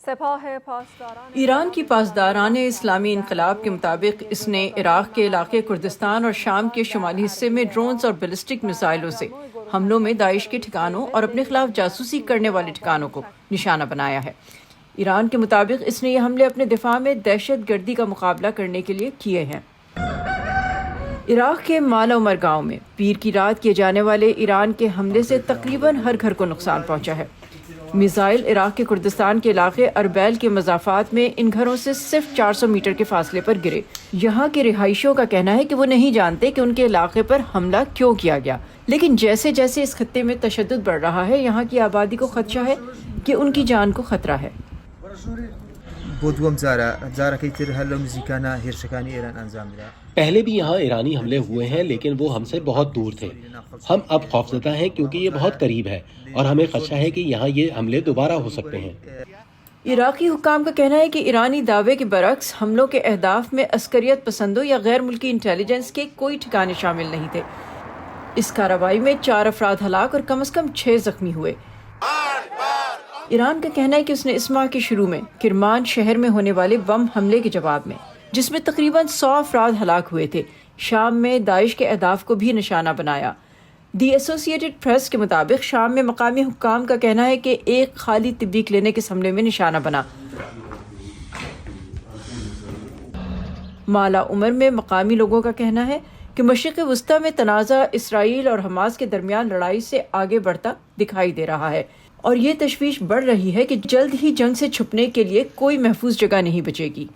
ایران کی پاسداران اسلامی انقلاب کے مطابق اس نے عراق کے علاقے کردستان اور شام کے شمالی حصے میں ڈرونز اور بیلسٹک میزائلوں سے حملوں میں داعش کے ٹھکانوں اور اپنے خلاف جاسوسی کرنے والے ٹھکانوں کو نشانہ بنایا ہے۔ ایران کے مطابق اس نے یہ حملے اپنے دفاع میں دہشت گردی کا مقابلہ کرنے کے لیے کیے ہیں۔ عراق کے مالا عمر گاؤں میں پیر کی رات کیے جانے والے ایران کے حملے سے تقریباً ہر گھر کو نقصان پہنچا ہے۔ میزائل عراق کے کردستان کے علاقے اربیل کے مضافات میں ان گھروں سے صرف 400 میٹر کے فاصلے پر گرے۔ یہاں کے رہائشیوں کا کہنا ہے کہ وہ نہیں جانتے کہ ان کے علاقے پر حملہ کیوں کیا گیا، لیکن جیسے جیسے اس خطے میں تشدد بڑھ رہا ہے، یہاں کی آبادی کو خدشہ ہے کہ ان کی جان کو خطرہ ہے۔ پہلے بھی یہاں ایرانی حملے ہوئے ہیں، لیکن وہ ہم سے بہت دور تھے۔ ہم اب خوفزدہ ہیں کیونکہ یہ بہت قریب ہے اور ہمیں خدشہ ہے کہ یہاں یہ حملے دوبارہ ہو سکتے ہیں۔ عراقی حکام کا کہنا ہے کہ ایرانی دعوے کے برعکس حملوں کے اہداف میں عسکریت پسندوں یا غیر ملکی انٹیلیجنس کے کوئی ٹھکانے شامل نہیں تھے۔ اس کارروائی میں 4 افراد ہلاک اور کم از کم 6 زخمی ہوئے۔ ایران کا کہنا ہے کہ اس نے اس ماہ کے شروع میں کرمان شہر میں ہونے والے بم حملے کے جواب میں، جس میں تقریباً 100 افراد ہلاک ہوئے تھے، شام میں داعش کے اہداف کو بھی نشانہ بنایا۔ دی ایسوسیٹڈ پریس کے مطابق شام میں مقامی حکام کا کہنا ہے کہ ایک خالی طبی کلینک اس حملے میں نشانہ بنا۔ مالا عمر میں مقامی لوگوں کا کہنا ہے کہ مشرق وسطی میں تنازع اسرائیل اور حماس کے درمیان لڑائی سے آگے بڑھتا دکھائی دے رہا ہے، اور یہ تشویش بڑھ رہی ہے کہ جلد ہی جنگ سے چھپنے کے لیے کوئی محفوظ جگہ نہیں بچے گی۔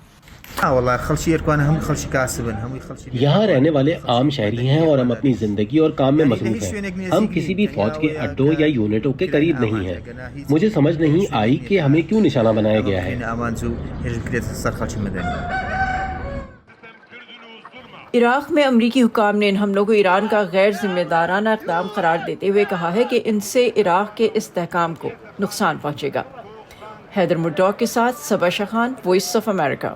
یہاں رہنے والے عام شہری ہیں اور ہم اپنی زندگی اور کام میں مصروف ہیں۔ ہم کسی بھی فوج کے اڈوں یا یونٹوں کے قریب نہیں ہیں۔ مجھے سمجھ نہیں آئی کہ ہمیں کیوں نشانہ بنایا گیا ہے۔ عراق میں امریکی حکام نے ان حملوں کو ایران کا غیر ذمہ دارانہ اقدام قرار دیتے ہوئے کہا ہے کہ ان سے عراق کے استحکام کو نقصان پہنچے گا۔ حیدر مرڈوک کے ساتھ صبا شاہ خان، وائس آف امریکہ۔